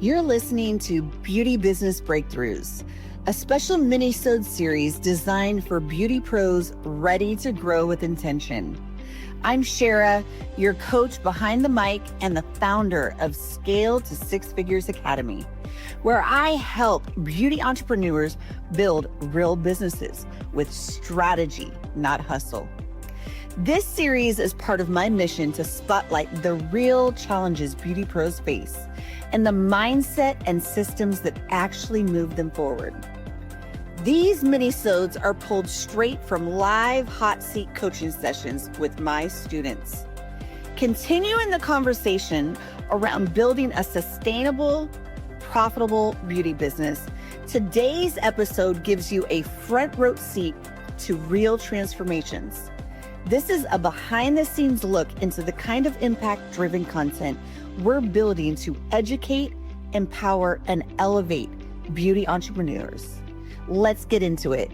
You're listening to Beauty Business Breakthroughs, a special mini-sode series designed for beauty pros ready to grow with intention. I'm Shara, your coach behind the mic and the founder of Scale to Six Figures Academy, where I help beauty entrepreneurs build real businesses with strategy, not hustle. This series is part of my mission to spotlight the real challenges beauty pros face and the mindset and systems that actually move them forward. These mini-sodes are pulled straight from live hot seat coaching sessions with my students. Continuing the conversation around building a sustainable, profitable beauty business, today's episode gives you a front row seat to real transformations. This is a behind-the-scenes look into the kind of impact-driven content we're building to educate, empower, and elevate beauty entrepreneurs. Let's get into it.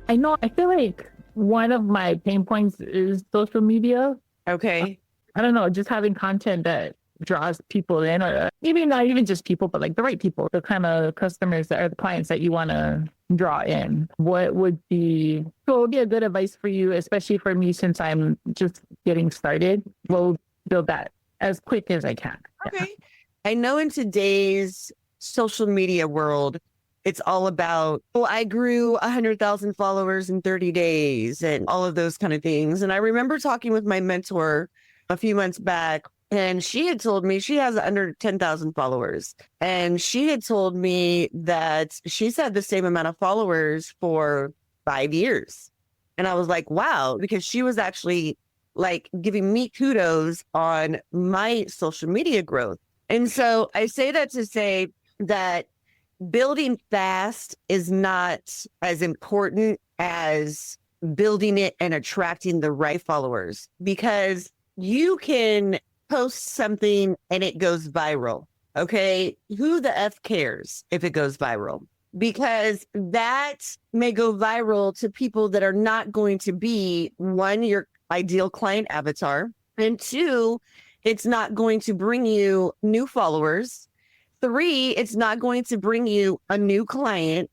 I feel like one of my pain points is social media. Okay. I don't know, just having content that draws people in, or maybe not even just people, but like the right people, the kind of customers that are the clients that you want to draw in. What would be a good advice for you, especially for me, since I'm just getting started? We'll build that as quick as I can. Okay. Yeah. I know in today's social media world, it's all about, I grew 100,000 followers in 30 days and all of those kind of things. And I remember talking with my mentor a few months back, and she had told me she has under 10,000 followers. And she had told me that she's had the same amount of followers for 5 years. And I was like, wow, because she was actually like giving me kudos on my social media growth. And so I say that to say that building fast is not as important as building it and attracting the right followers, because you can post something and it goes viral. Okay. Who the F cares if it goes viral? Because that may go viral to people that are not going to be, one, your ideal client avatar, and two, it's not going to bring you new followers. 3, it's not going to bring you a new client.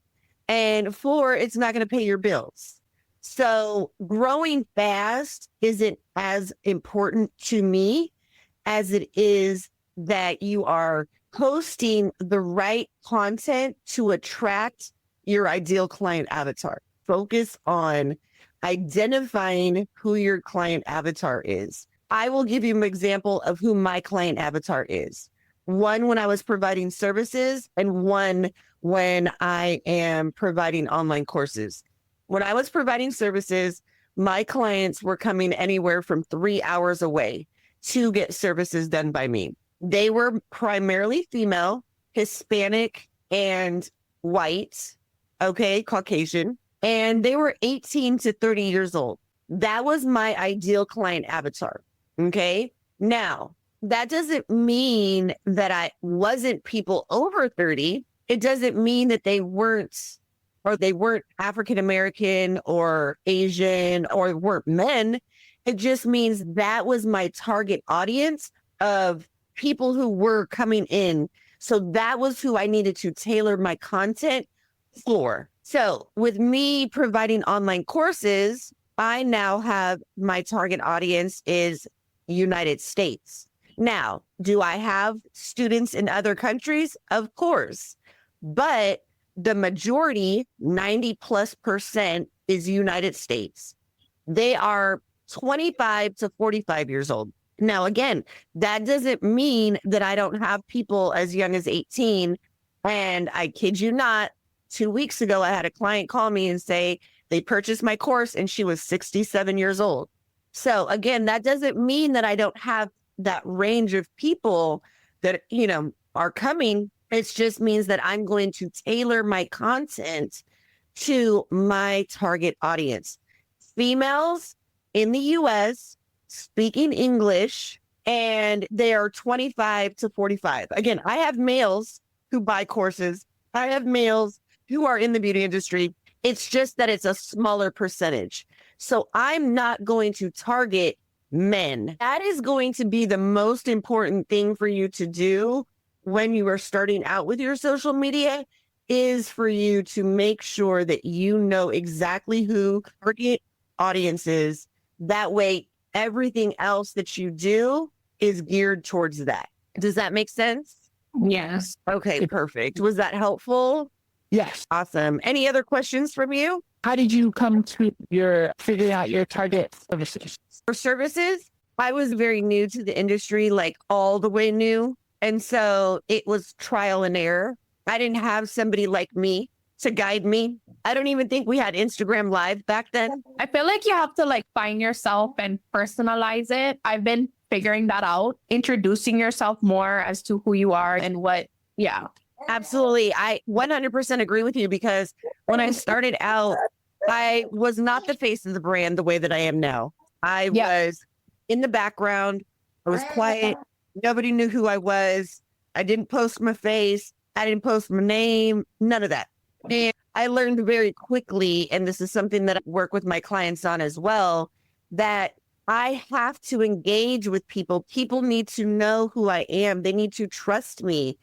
And 4, it's not going to pay your bills. So growing fast isn't as important to me as it is that you are posting the right content to attract your ideal client avatar. Focus on identifying who your client avatar is. I will give you an example of who my client avatar is. One when I was providing services, and one when I am providing online courses. When I was providing services, my clients were coming anywhere from 3 hours away to get services done by me. They were primarily female, Hispanic, and white, Caucasian, and they were 18 to 30 years old. That was my ideal client avatar. Okay. Now, that doesn't mean that I wasn't people over 30. It doesn't mean that they weren't African-American or Asian or weren't men. It just means that was my target audience of people who were coming in. So that was who I needed to tailor my content for. So with me providing online courses, I now have my target audience is United States. Now, do I have students in other countries? Of course. But the majority, 90+%, is United States. They are 25 to 45 years old. Now, again, that doesn't mean that I don't have people as young as 18. And I kid you not, 2 weeks ago, I had a client call me and say they purchased my course and she was 67 years old. So again, that doesn't mean that I don't have that range of people that, are coming. It just means that I'm going to tailor my content to my target audience. Females in the US speaking English, and they are 25 to 45. Again, I have males who buy courses. I have males who are in the beauty industry. It's just that it's a smaller percentage. So I'm not going to target men. That is going to be the most important thing for you to do when you are starting out with your social media, is for you to make sure that you know exactly who target audience is. That way, everything else that you do is geared towards that. Does that make sense? Yes. Okay, perfect. Was that helpful? Yes. Awesome. Any other questions from you? How did you come to figuring out your target services? For services, I was very new to the industry, like all the way new. And so it was trial and error. I didn't have somebody like me to guide me. I don't even think we had Instagram Live back then. I feel like you have to like find yourself and personalize it. I've been figuring that out, introducing yourself more as to who you are and what, yeah. Absolutely. I 100% agree with you, because when I started out, I was not the face of the brand the way that I am now. I was in the background. I was quiet. Nobody knew who I was. I didn't post my face. I didn't post my name, none of that. And I learned very quickly, and this is something that I work with my clients on as well, that I have to engage with people. People need to know who I am. They need to trust me.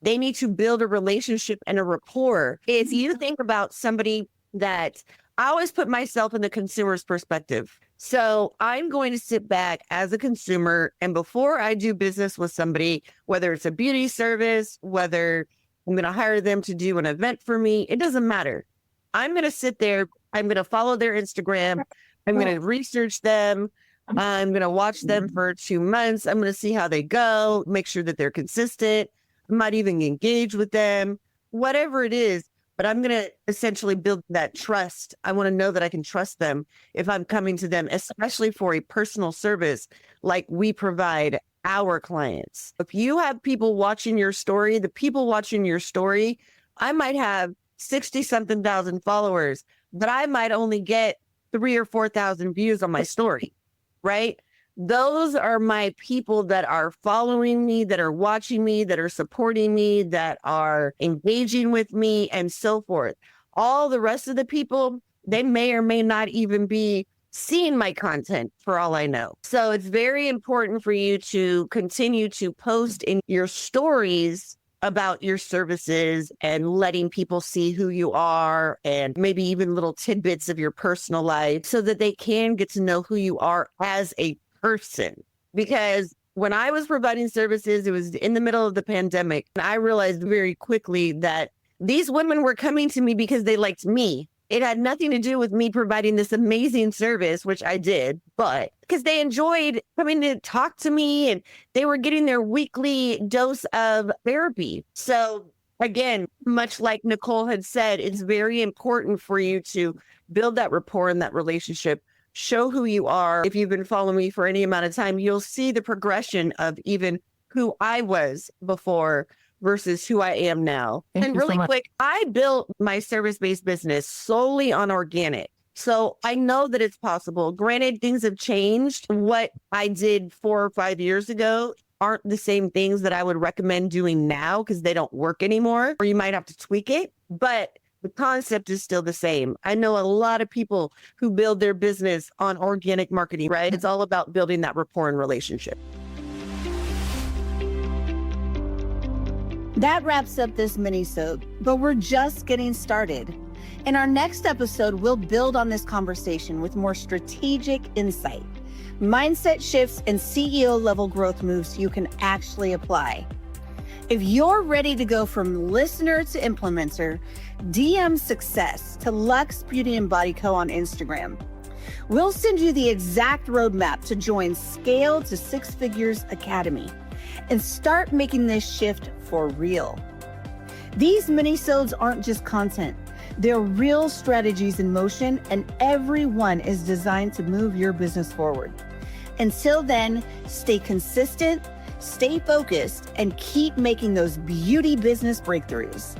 They need to build a relationship and a rapport. If you think about somebody that I always put myself in the consumer's perspective. So I'm going to sit back as a consumer, and before I do business with somebody, whether it's a beauty service, whether I'm going to hire them to do an event for me, it doesn't matter. I'm going to sit there. I'm going to follow their Instagram. I'm going to research them. I'm going to watch them for 2 months. I'm going to see how they go, make sure that they're consistent. I might even engage with them, whatever it is. But I'm going to essentially build that trust. I want to know that I can trust them if I'm coming to them, especially for a personal service like we provide our clients. If you have people watching your story, the people watching your story, I might have 60 something thousand followers, but I might only get 3,000 or 4,000 views on my story, right? Those are my people that are following me, that are watching me, that are supporting me, that are engaging with me, and so forth. All the rest of the people, they may or may not even be seeing my content for all I know. So it's very important for you to continue to post in your stories about your services and letting people see who you are, and maybe even little tidbits of your personal life so that they can get to know who you are as a person. Because when I was providing services, it was in the middle of the pandemic. And I realized very quickly that these women were coming to me because they liked me. It had nothing to do with me providing this amazing service, which I did, but because they enjoyed coming to talk to me and they were getting their weekly dose of therapy. So again, much like Nicole had said, it's very important for you to build that rapport and that relationship. Show who you are. If you've been following me for any amount of time, you'll see the progression of even who I was before versus who I am now. Thank you so much. Quick, I built my service-based business solely on organic. So I know that it's possible. Granted, things have changed. What I did 4 or 5 years ago aren't the same things that I would recommend doing now because they don't work anymore, or you might have to tweak it. But the concept is still the same. I know a lot of people who build their business on organic marketing, right? It's all about building that rapport and relationship. That wraps up this mini-sode, but we're just getting started. In our next episode, we'll build on this conversation with more strategic insight, mindset shifts, and CEO level growth moves you can actually apply. If you're ready to go from listener to implementer, DM success to Luxe Beauty and Body Co. on Instagram. We'll send you the exact roadmap to join Scale to Six Figures Academy and start making this shift for real. These mini-sodes aren't just content. They're real strategies in motion, and every one is designed to move your business forward. Until then, stay consistent, stay focused, and keep making those beauty business breakthroughs.